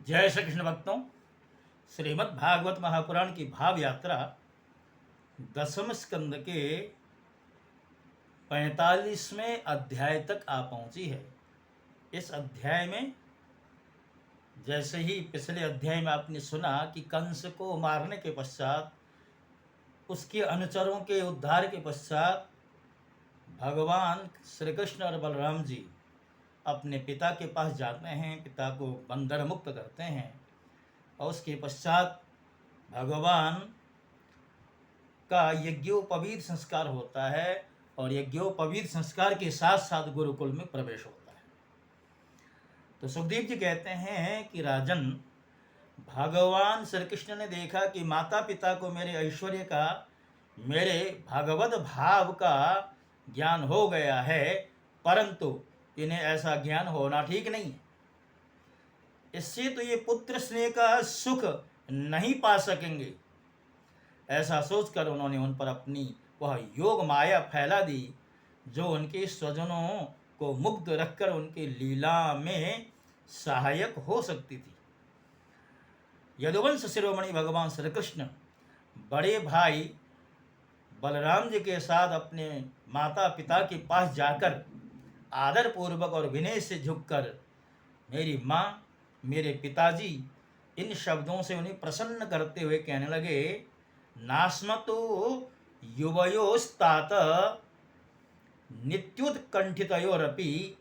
जय श्री कृष्ण भक्तों। श्रीमद् भागवत महापुराण की भाव यात्रा 10वें स्कंद के 45वें अध्याय तक आ पहुंची है। इस अध्याय में जैसे ही पिछले अध्याय में आपने सुना कि कंस को मारने के पश्चात, उसके अनुचरों के उद्धार के पश्चात भगवान श्री कृष्ण और बलराम जी अपने पिता के पास जाते हैं, पिता को बंधन मुक्त करते हैं और उसके पश्चात भगवान का यज्ञोपवीत संस्कार होता है और यज्ञोपवीत संस्कार के साथ साथ गुरुकुल में प्रवेश होता है। तो सुखदेव जी कहते हैं कि राजन, भगवान श्री कृष्ण ने देखा कि माता पिता को मेरे ऐश्वर्य का, मेरे भगवत भाव का ज्ञान हो गया है, परंतु इन्हें ऐसा ज्ञान होना ठीक नहीं है। इससे तो ये पुत्र स्नेह का सुख नहीं पा सकेंगे। ऐसा सोचकर उन्होंने उन पर अपनी वह योग माया फैला दी जो उनके स्वजनों को मुग्ध रखकर उनके लीला में सहायक हो सकती थी। यदुवंश शिरोमणि भगवान श्री कृष्ण बड़े भाई बलराम जी के साथ अपने माता पिता के पास जाकर आदर पूर्वक और विनय से झुककर मेरी माँ, मेरे पिताजी, इन शब्दों से उन्हें प्रसन्न करते हुए कहने लगे, नास्मतो युवयोस्तात नित्युत्कंठितयोरपि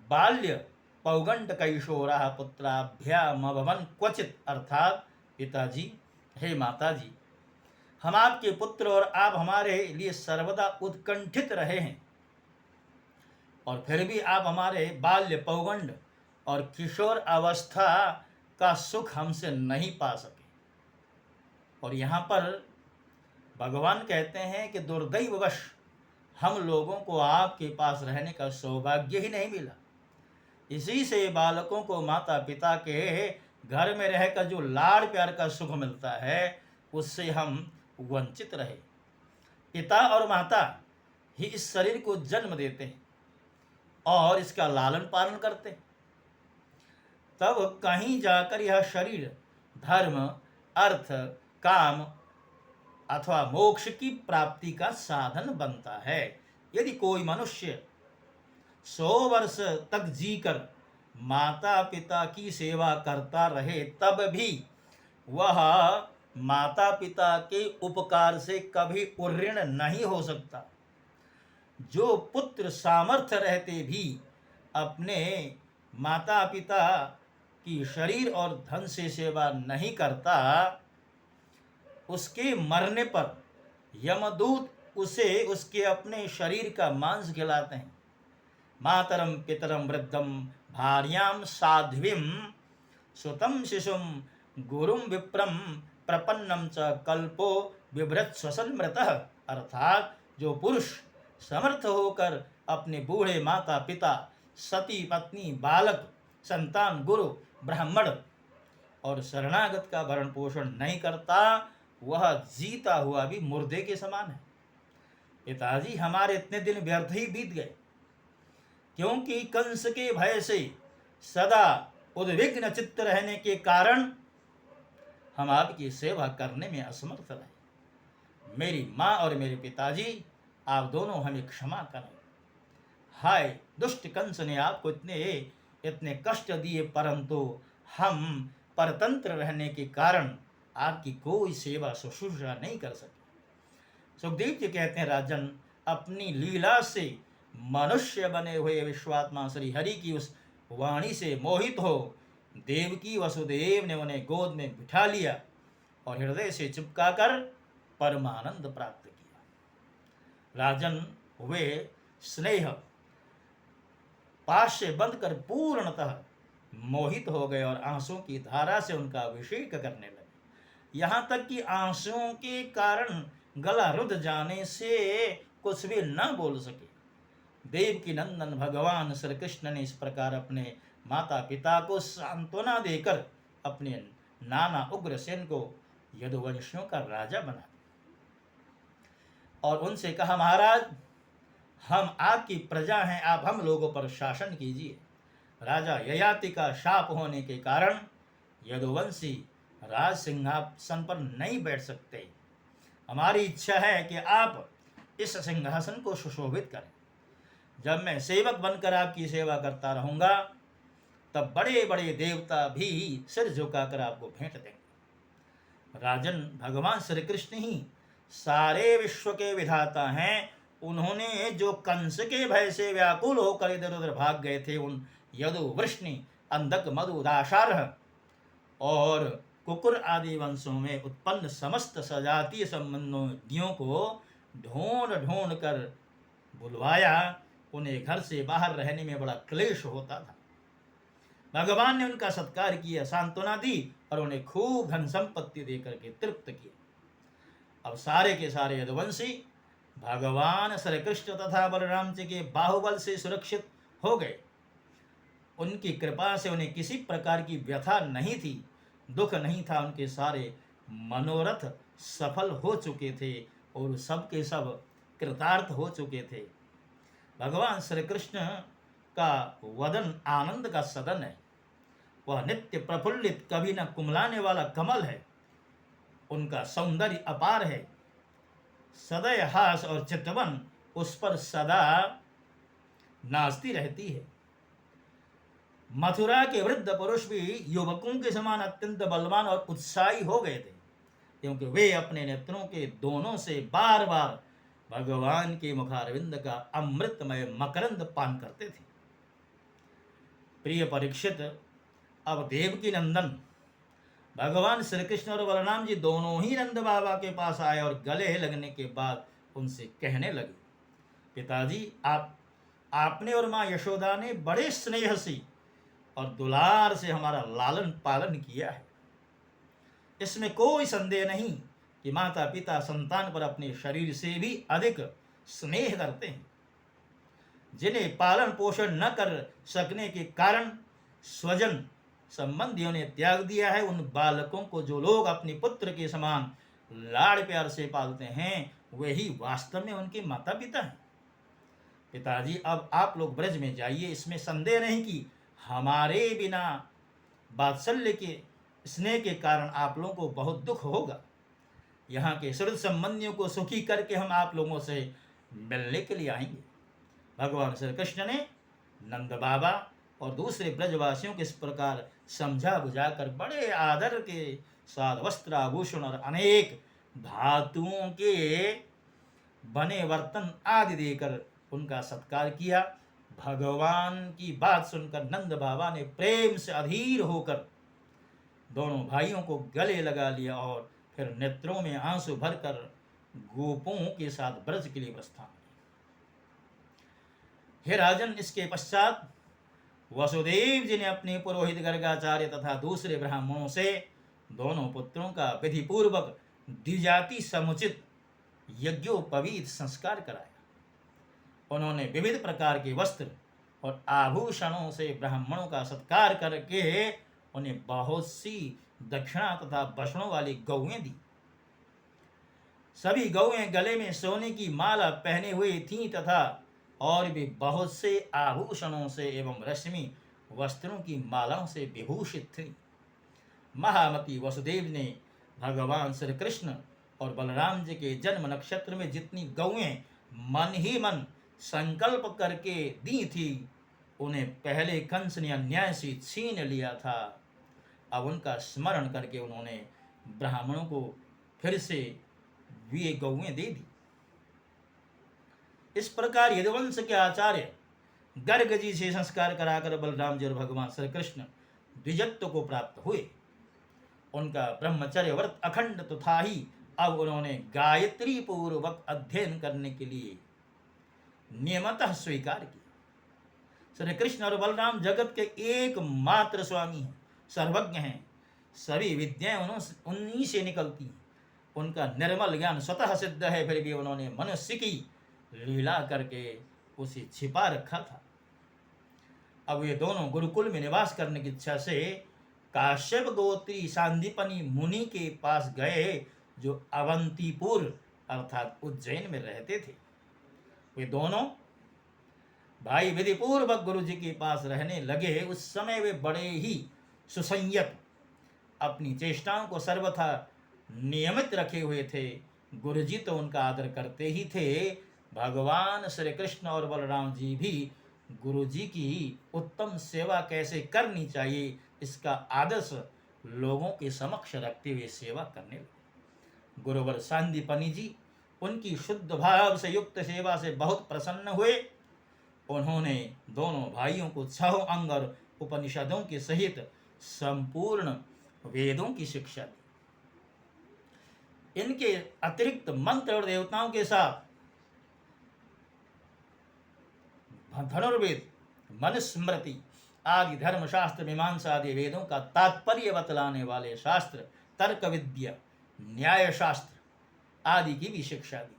बाल्य पौगंड कैशोरा पुत्राभ्यामभवन् क्वचित। अर्थात पिताजी, हे माताजी, हम आपके पुत्र और आप हमारे लिए सर्वदा उत्कंठित रहे हैं और फिर भी आप हमारे बाल्य, पौगंड और किशोर अवस्था का सुख हमसे नहीं पा सके। और यहाँ पर भगवान कहते हैं कि दुर्दैववश हम लोगों को आपके पास रहने का सौभाग्य ही नहीं मिला। इसी से बालकों को माता पिता के घर में रहकर जो लाड़ प्यार का सुख मिलता है, उससे हम वंचित रहे। पिता और माता ही इस शरीर को जन्म देते हैं और इसका लालन पालन करते हैं। तब कहीं जाकर यह शरीर धर्म, अर्थ, काम अथवा मोक्ष की प्राप्ति का साधन बनता है। यदि कोई मनुष्य 100 वर्ष तक जीकर माता पिता की सेवा करता रहे, तब भी वह माता पिता के उपकार से कभी उऋण नहीं हो सकता। जो पुत्र सामर्थ्य रहते भी अपने माता पिता की शरीर और धन से सेवा नहीं करता, उसके मरने पर यमदूत उसे उसके अपने शरीर का मांस खिलाते हैं। मातरम पितरम वृद्धम भार्याम साध्वीम सुतम शिशुम गुरुम विप्रम प्रपन्नम च कल्पो बिभ्रत स्वसन्मृतः। अर्थात जो पुरुष समर्थ होकर अपने बूढ़े माता पिता, सती पत्नी, बालक, संतान, गुरु, ब्राह्मण और शरणागत का भरण पोषण नहीं करता, वह जीता हुआ भी मुर्दे के समान है। पिताजी, हमारे इतने दिन व्यर्थ ही बीत गए, क्योंकि कंस के भय से सदा उद्विग्न चित्त रहने के कारण हम आपकी सेवा करने में असमर्थ रहे। मेरी माँ और मेरे पिताजी, आप दोनों हमें क्षमा करें। हाय, दुष्ट कंस ने आपको इतने कष्ट दिए, परंतु हम परतंत्र रहने के कारण आपकी कोई सेवा शुश्रूषा नहीं कर सके। सुखदेव जी कहते हैं, राजन, अपनी लीला से मनुष्य बने हुए विश्वात्मा श्री हरि की उस वाणी से मोहित हो देवकी वसुदेव ने उन्हें गोद में बिठा लिया और हृदय से चिपकाकर परमानंद प्राप्त किया। राजन, वे स्नेह पाश से बंधकर पूर्णतः मोहित हो गए और आंसुओं की धारा से उनका अभिषेक करने लगे। यहाँ तक कि आंसुओं के कारण गला रुध जाने से कुछ भी न बोल सके। देवकी नंदन भगवान श्री कृष्ण ने इस प्रकार अपने माता पिता को सांत्वना देकर अपने नाना उग्रसेन को यदुवंशियों का राजा बना और उनसे कहा, महाराज, हम आपकी प्रजा हैं, आप हम लोगों पर शासन कीजिए। राजा ययाति का शाप होने के कारण यदुवंशी राज सिंहासन पर नहीं बैठ सकते। हमारी इच्छा है कि आप इस सिंहासन को सुशोभित करें। जब मैं सेवक बनकर आपकी सेवा करता रहूँगा, तब बड़े बड़े देवता भी सिर झुकाकर आपको भेंट देंगे। राजन, भगवान श्री कृष्ण ही सारे विश्व के विधाता हैं। उन्होंने जो कंस के भय से व्याकुल होकर इधर उधर भाग गए थे, उन यदु, वृष्णि, अंधक, मधु, दाशार्ह और कुकुर आदि वंशों में उत्पन्न समस्त सजातीय संबंधियों को ढूंढ ढूंढ कर बुलवाया। उन्हें घर से बाहर रहने में बड़ा क्लेश होता था। भगवान ने उनका सत्कार किया, सांत्वना दी और उन्हें खूब धन संपत्ति देकर के तृप्त किया। अब सारे के सारे यदुवंशी भगवान श्री कृष्ण तथा बलराम जी के बाहुबल से सुरक्षित हो गए। उनकी कृपा से उन्हें किसी प्रकार की व्यथा नहीं थी, दुख नहीं था। उनके सारे मनोरथ सफल हो चुके थे और सबके सब कृतार्थ हो चुके थे। भगवान श्री कृष्ण का वदन आनंद का सदन है। वह नित्य प्रफुल्लित, कभी न कुमलाने वाला कमल है। उनका सौंदर्य अपार है। सदैव हास और चितवन उस पर सदा नाचती रहती है। मथुरा के वृद्ध पुरुष भी युवकों के समान अत्यंत बलवान और उत्साही हो गए थे, क्योंकि वे अपने नेत्रों के दोनों से बार बार भगवान के मुखारविंद का अमृतमय मकरंद पान करते थे। प्रिय परीक्षित, अब देवकी नंदन भगवान श्री कृष्ण और बलराम जी दोनों ही नंद बाबा के पास आए और गले लगने के बाद उनसे कहने लगे, पिताजी, आपने और माँ यशोदा ने बड़े स्नेह से और दुलार से हमारा लालन पालन किया है। इसमें कोई संदेह नहीं कि माता पिता संतान पर अपने शरीर से भी अधिक स्नेह करते हैं। जिन्हें पालन पोषण न कर सकने के कारण स्वजन संबंधियों ने त्याग दिया है, उन बालकों को जो लोग अपने पुत्र के समान लाड़ प्यार से पालते हैं, वही वास्तव में उनके माता पिता हैं। पिताजी, अब आप लोग ब्रज में जाइए। इसमें संदेह नहीं कि हमारे बिना वात्सल्य के स्नेह के कारण आप लोगों को बहुत दुख होगा। यहाँ के सुहृद संबंधियों को सुखी करके हम आप लोगों से मिलने के लिए आएंगे। भगवान श्री कृष्ण ने नंद बाबा और दूसरे ब्रजवासियों को इस प्रकार समझा बुझाकर बड़े आदर के साथ वस्त्र, आभूषण और अनेक धातुओं के बने बर्तन आदि देकर उनका सत्कार किया। भगवान की बात सुनकर नंद बाबा ने प्रेम से अधीर होकर दोनों भाइयों को गले लगा लिया और फिर नेत्रों में आंसू भरकर गोपों के साथ ब्रज के लिए प्रस्थान किया। हे राजन, इसके पश्चात वसुदेव जी ने अपने पुरोहित गर्गाचार्य तथा दूसरे ब्राह्मणों से दोनों पुत्रों का विधि पूर्वक द्विजाति समुचित यज्ञोपवीत संस्कार कराया। उन्होंने विविध प्रकार के वस्त्र और आभूषणों से ब्राह्मणों का सत्कार करके उन्हें बहुत सी दक्षिणा तथा बछड़ों वाली गौएं दी। सभी गौएं गले में सोने की माला पहने हुई थीं तथा और भी बहुत से आभूषणों से एवं रश्मि वस्त्रों की मालाओं से विभूषित थीं। महामती वसुदेव ने भगवान श्री कृष्ण और बलराम जी के जन्म नक्षत्र में जितनी गौएं मन ही मन संकल्प करके दी थी, उन्हें पहले कंस ने अन्याय से छीन लिया था। अब उनका स्मरण करके उन्होंने ब्राह्मणों को फिर से वे गौएं दे दी। इस प्रकार यदुवंश के आचार्य गर्ग जी से संस्कार कराकर बलराम जी और भगवान श्री कृष्ण द्विजत्व को प्राप्त हुए। उनका ब्रह्मचर्य व्रत अखंड तो था ही, अब उन्होंने गायत्री पूर्वक अध्ययन करने के लिए नियमतः स्वीकार किया। श्री कृष्ण और बलराम जगत के एकमात्र स्वामी हैं, सर्वज्ञ हैं। सभी विद्याएं उन्हीं से निकलती हैं। उनका निर्मल ज्ञान स्वतः सिद्ध है, फिर भी उन्होंने मनुष्य की लीला करके उसे छिपा रखा था। अब ये दोनों गुरुकुल में निवास करने की इच्छा से काश्यप गोत्री सांदीपनी मुनि के पास गए, जो अवंतीपुर अर्थात उज्जैन में रहते थे। वे दोनों भाई विधिपूर्वक गुरु जी के पास रहने लगे। उस समय वे बड़े ही सुसंयत अपनी चेष्टाओं को सर्वथा नियमित रखे हुए थे। गुरुजी तो उनका आदर करते ही थे, भगवान श्री कृष्ण और बलराम जी भी गुरुजी की उत्तम सेवा कैसे करनी चाहिए इसका आदर्श लोगों के समक्ष रखते हुए सेवा करने लगे। गुरुवर सांदीपनि जी उनकी शुद्ध भाव से युक्त सेवा से बहुत प्रसन्न हुए। उन्होंने दोनों भाइयों को 6 अंग और उपनिषदों के सहित संपूर्ण वेदों की शिक्षा दी। इनके अतिरिक्त मंत्र और देवताओं के साथ धनुर्वेद, मनुस्मृति आदि धर्मशास्त्र, मीमांसा आदि वेदों का तात्पर्य बतलाने वाले शास्त्र, तर्क विद्या, न्याय शास्त्र आदि की भी शिक्षा दी।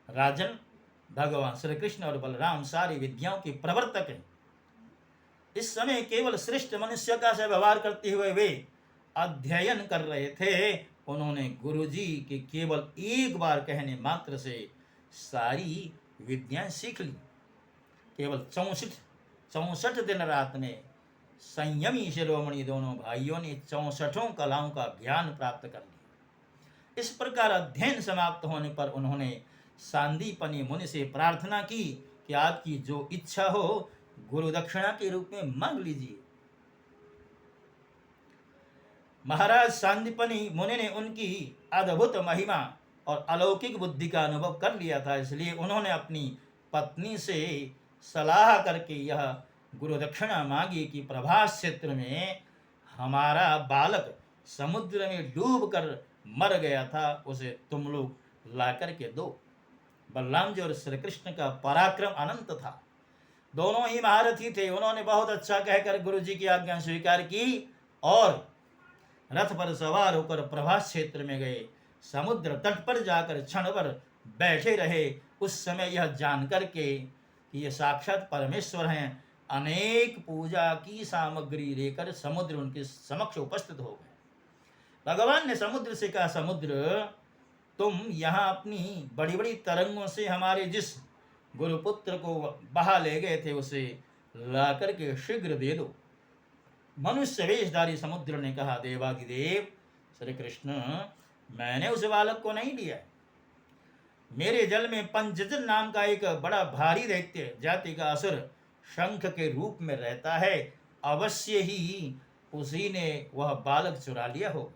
राजन, भगवान श्री कृष्ण और बलराम सारी विद्याओं के प्रवर्तक हैं। इस समय केवल श्रेष्ठ मनुष्य का से व्यवहार करते हुए वे अध्ययन कर रहे थे। उन्होंने गुरुजी के केवल एक बार कहने मात्र से सारी विद्याएं सीख ली। केवल 64 दिन रात में संयमी शिरोमणि दोनों भाइयों ने 64 कलाओं का ज्ञान प्राप्त कर लिया। इस प्रकार अध्ययन समाप्त होने पर उन्होंने सांदीपनि मुनि से प्रार्थना की कि आपकी जो इच्छा हो गुरु दक्षिणा के रूप में मांग लीजिए। महाराज सांदीपनि मुनि ने उनकी अद्भुत महिमा और अलौकिक बुद्धि का अनुभव कर लिया था, इसलिए उन्होंने अपनी पत्नी से सलाह करके यह गुरु दक्षिणा मांगी कि प्रभास क्षेत्र में हमारा बालक समुद्र में डूब कर मर गया था, उसे तुम लोग ला करके दो। बलराम जी और श्री कृष्ण का पराक्रम अनंत था, दोनों ही महारथी थे। उन्होंने बहुत अच्छा कहकर गुरु जी की आज्ञा स्वीकार की और रथ पर सवार होकर प्रभास क्षेत्र में गए। समुद्र तट पर जाकर क्षण भर बैठे रहे। उस समय यह जानकर के कि ये साक्षात परमेश्वर हैं, अनेक पूजा की सामग्री लेकर समुद्र उनके समक्ष उपस्थित हो गए। भगवान ने समुद्र से कहा, समुद्र तुम यहाँ अपनी बड़ी बड़ी तरंगों से हमारे जिस गुरुपुत्र को बहा ले गए थे उसे ला करके शीघ्र दे दो। मनुष्य वेशधारी समुद्र ने कहा, देवाधिदेव श्री कृष्ण, मैंने उस बालक को नहीं लिया। मेरे जल में पंचजन नाम का एक बड़ा भारी दैत्य जाति का असुर शंख के रूप में रहता है, अवश्य ही उसी ने वह बालक चुरा लिया होगा।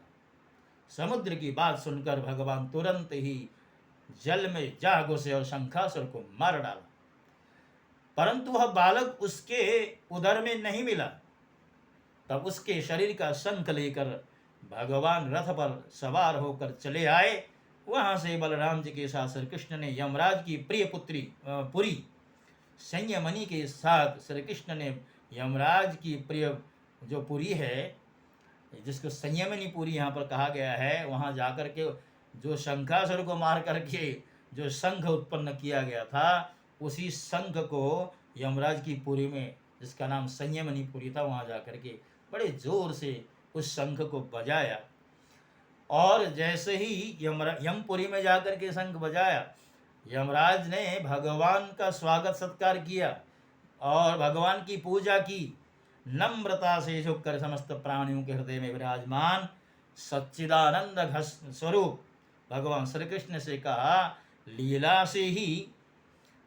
समुद्र की बात सुनकर भगवान तुरंत ही जल में जा घुसे और शंखासुर को मार डाला, परंतु वह बालक उसके उदर में नहीं मिला। तब उसके शरीर का शंख लेकर भगवान रथ पर सवार होकर चले आए। वहां से बलराम जी के साथ श्री कृष्ण ने यमराज की प्रिय पुत्री पुरी संयमनी के साथ श्री कृष्ण ने यमराज की प्रिय जो पुरी है, जिसको संयमनी पुरी यहाँ पर कहा गया है, वहाँ जाकर के जो शंखासुर को मार करके जो शंख उत्पन्न किया गया था, उसी शंख को यमराज की पुरी में, जिसका नाम संयमनी पुरी था, वहाँ जाकर के बड़े जोर से उस शंख को बजाया। और जैसे ही यमपुरी में जाकर के शंख बजाया, यमराज ने भगवान का स्वागत सत्कार किया और भगवान की पूजा की। नम्रता से झुककर समस्त प्राणियों के हृदय में विराजमान सच्चिदानंद स्वरूप भगवान श्री कृष्ण से कहा, लीला से ही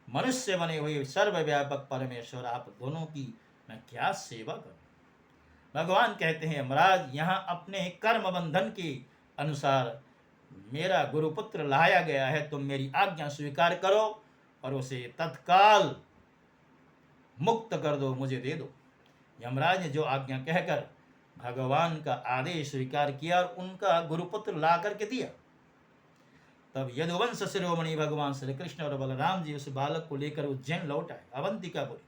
मनुष्य बने हुए सर्वव्यापक परमेश्वर, आप दोनों की मैं क्या सेवा करूं। भगवान कहते हैं, यमराज, यहाँ अपने कर्म बंधन के अनुसार मेरा गुरुपुत्र लाया गया है, तुम मेरी आज्ञा स्वीकार करो और उसे तत्काल मुक्त कर दो, मुझे दे दो। यमराज ने जो आज्ञा कहकर भगवान का आदेश स्वीकार किया और उनका गुरुपुत्र ला करके दिया। तब यदुवंश शिरोमणि भगवान श्री कृष्ण और बलराम जी उस बालक को लेकर उज्जैन लौट आए, अवंतिकापुरी,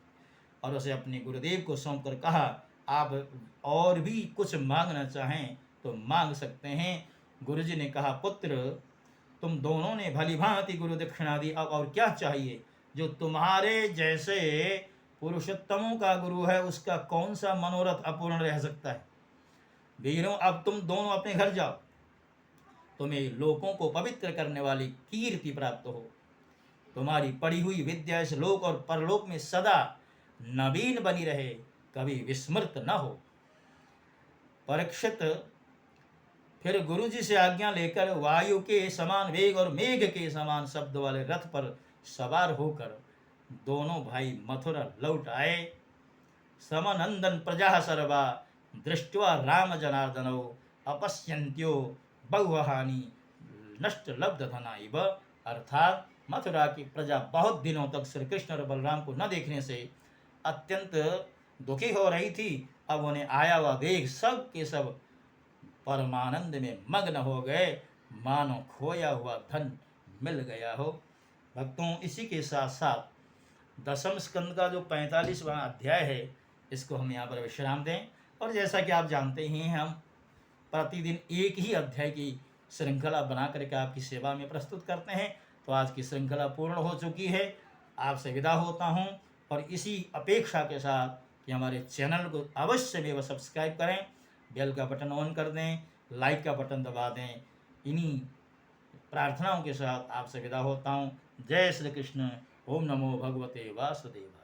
और उसे अपने गुरुदेव को सौंप कर कहा, आप और भी कुछ मांगना चाहें तो मांग सकते हैं। गुरुजी ने कहा, पुत्र, तुम दोनों ने भली भांति गुरु दक्षिणा दी, अब और क्या चाहिए। जो तुम्हारे जैसे पुरुषोत्तमों का गुरु है, उसका कौन सा मनोरथ अपूर्ण रह सकता है। वीरों, अब तुम दोनों अपने घर जाओ, तुम्हें लोगों को पवित्र करने वाली कीर्ति प्राप्त हो। तुम्हारी पढ़ी हुई विद्या इस लोक और परलोक में सदा नवीन बनी रहे, कभी विस्मृत न हो। परीक्षित, फिर गुरु जी से आज्ञा लेकर वायु के समान वेग और मेघ के समान शब्द वाले रथ पर सवार होकर दोनों भाई मथुरा लौट आए। समनंदन प्रजा सर्वा दृष्ट्वा राम जनार्दनौ अपश्यन्त्यो बहुहानि नष्ट लब्ध धना इव। अर्थात मथुरा की प्रजा बहुत दिनों तक श्री कृष्ण और बलराम को न देखने से अत्यंत दुखी हो रही थी। अब उन्हें आया हुआ वेग सब के सब परमानंद में मग्न हो गए, मानो खोया हुआ धन मिल गया हो। भक्तों, इसी के साथ साथ दसम स्कंद का जो 45वां अध्याय है, इसको हम यहाँ पर विश्राम दें। और जैसा कि आप जानते ही हैं, हम प्रतिदिन एक ही अध्याय की श्रृंखला बना करके आपकी सेवा में प्रस्तुत करते हैं। तो आज की श्रृंखला पूर्ण हो चुकी है, आपसे विदा होता हूँ और इसी अपेक्षा के साथ कि हमारे चैनल को अवश्य में सब्सक्राइब करें, बेल का बटन ऑन कर दें, लाइक का बटन दबा दें। इन्हीं प्रार्थनाओं के साथ आपसे विदा होता हूँ। जय श्री कृष्ण। ओम नमो भगवते वासुदेव।